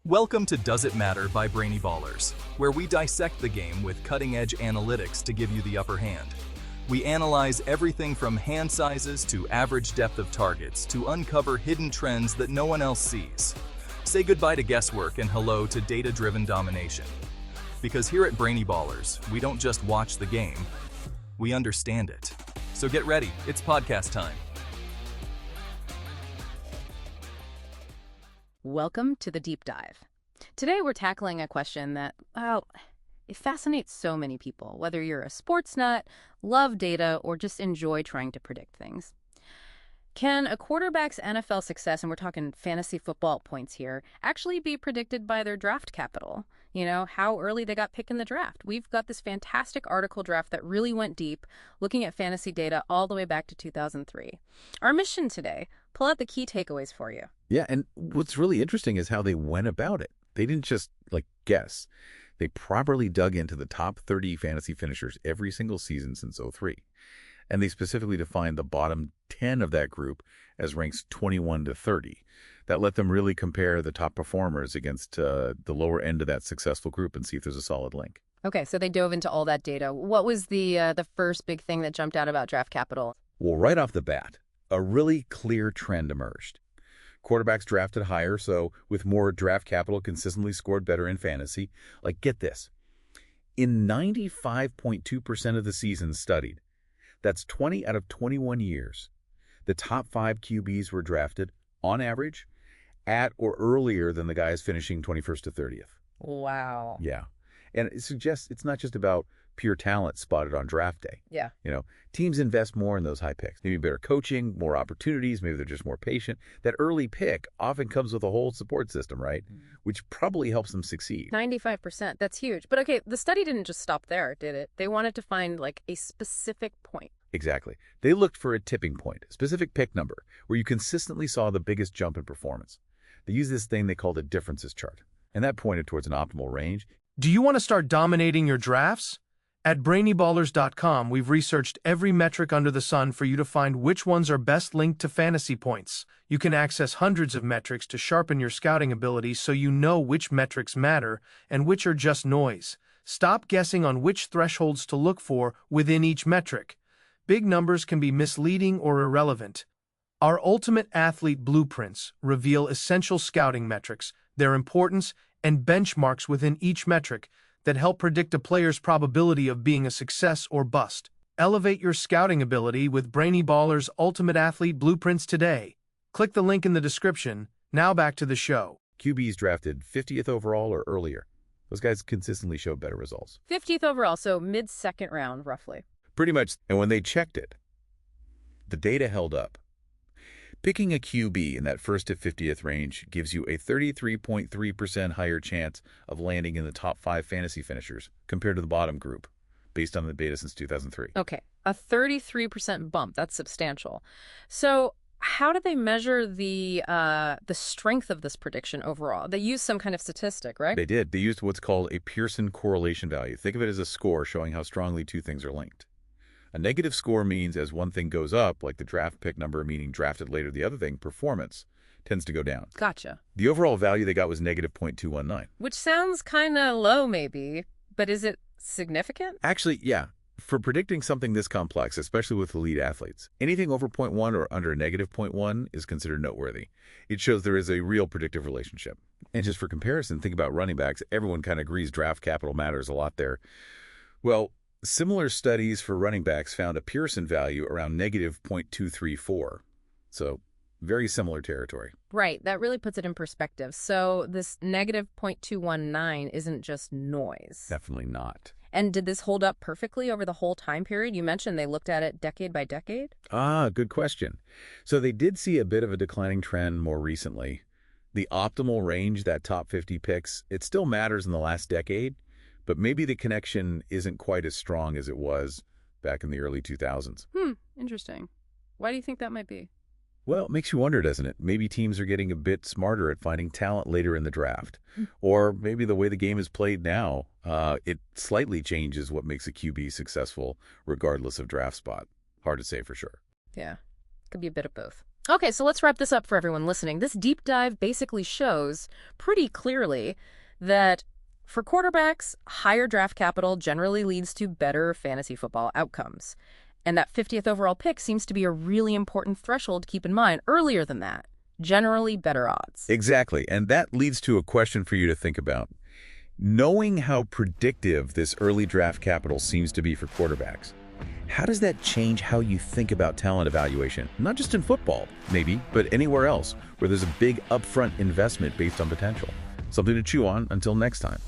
Welcome to Does It Matter by Brainy Ballers, where we dissect the game with cutting-edge analytics to give you the upper hand. We analyze everything from hand sizes to average depth of targets to uncover hidden trends that no one else sees. Say goodbye to guesswork and hello to data-driven domination. Because here at Brainy Ballers, we don't just watch the game, we understand it. So get ready, it's podcast time. Welcome to the Deep Dive. Today we're tackling a question that, it fascinates so many people, whether you're a sports nut, love data, or just enjoy trying to predict things. Can a quarterback's NFL success, and we're talking fantasy football points here, actually be predicted by their draft capital? You know, how early they got picked in the draft. We've got this fantastic article draft that really went deep, looking at fantasy data all the way back to 2003. Our mission today, pull out the key takeaways for you. Yeah, and what's really interesting is how they went about it. They didn't just, guess. They properly dug into the top 30 fantasy finishers every single season since '03. And they specifically defined the bottom 10 of that group as ranks 21 to 30. That let them really compare the top performers against the lower end of that successful group and see if there's a solid link. Okay, so they dove into all that data. What was the first big thing that jumped out about draft capital? Well, right off the bat, a really clear trend emerged. Quarterbacks drafted higher, so with more draft capital consistently scored better in fantasy. Get this. In 95.2% of the seasons studied, that's 20 out of 21 years, the top 5 QBs were drafted, on average, at or earlier than the guys finishing 21st to 30th. Wow. Yeah. And it suggests it's not just about pure talent spotted on draft day. Yeah. Teams invest more in those high picks. Maybe better coaching, more opportunities, maybe they're just more patient. That early pick often comes with a whole support system, right? Which probably helps them succeed. 95%. That's huge. But okay, the study didn't just stop there, did it? They wanted to find a specific point. Exactly. They looked for a tipping point, a specific pick number, where you consistently saw the biggest jump in performance. They used this thing they called a differences chart, and that pointed towards an optimal range. Do you want to start dominating your drafts? At BrainyBallers.com, we've researched every metric under the sun for you to find which ones are best linked to fantasy points. You can access hundreds of metrics to sharpen your scouting abilities so you know which metrics matter and which are just noise. Stop guessing on which thresholds to look for within each metric. Big numbers can be misleading or irrelevant. Our Ultimate Athlete Blueprints reveal essential scouting metrics, their importance, and benchmarks within each metric that help predict a player's probability of being a success or bust. Elevate your scouting ability with Brainy Ballers Ultimate Athlete Blueprints today. Click the link in the description. Now back to the show. QBs drafted 50th overall or earlier. Those guys consistently showed better results. 50th overall, so mid-second round, roughly. Pretty much. And when they checked it, the data held up. Picking a QB in that 1st to 50th range gives you a 33.3% higher chance of landing in the top 5 fantasy finishers compared to the bottom group, based on the data since 2003. Okay, a 33% bump. That's substantial. So how do they measure the strength of this prediction overall? They use some kind of statistic, right? They did. They used what's called a Pearson correlation value. Think of it as a score showing how strongly two things are linked. A negative score means as one thing goes up, like the draft pick number, meaning drafted later, the other thing, performance, tends to go down. Gotcha. The overall value they got was negative 0.219. Which sounds kind of low, maybe, but is it significant? Actually, yeah. For predicting something this complex, especially with elite athletes, anything over 0.1 or under negative 0.1 is considered noteworthy. It shows there is a real predictive relationship. And just for comparison, think about running backs. Everyone kind of agrees draft capital matters a lot there. Well, similar studies for running backs found a Pearson value around negative 0.234. So very similar territory. Right. That really puts it in perspective. So this negative 0.219 isn't just noise. Definitely not. And did this hold up perfectly over the whole time period? You mentioned they looked at it decade by decade. Good question. So they did see a bit of a declining trend more recently. The optimal range, that top 50 picks, it still matters in the last decade, but maybe the connection isn't quite as strong as it was back in the early 2000s. Interesting. Why do you think that might be? Well, it makes you wonder, doesn't it? Maybe teams are getting a bit smarter at finding talent later in the draft. Or maybe the way the game is played now, it slightly changes what makes a QB successful regardless of draft spot. Hard to say for sure. Yeah, could be a bit of both. Okay, so let's wrap this up for everyone listening. This deep dive basically shows pretty clearly that for quarterbacks, higher draft capital generally leads to better fantasy football outcomes. And that 50th overall pick seems to be a really important threshold to keep in mind. Earlier than that, generally better odds. Exactly, and that leads to a question for you to think about. Knowing how predictive this early draft capital seems to be for quarterbacks, how does that change how you think about talent evaluation? Not just in football, maybe, but anywhere else where there's a big upfront investment based on potential. Something to chew on until next time.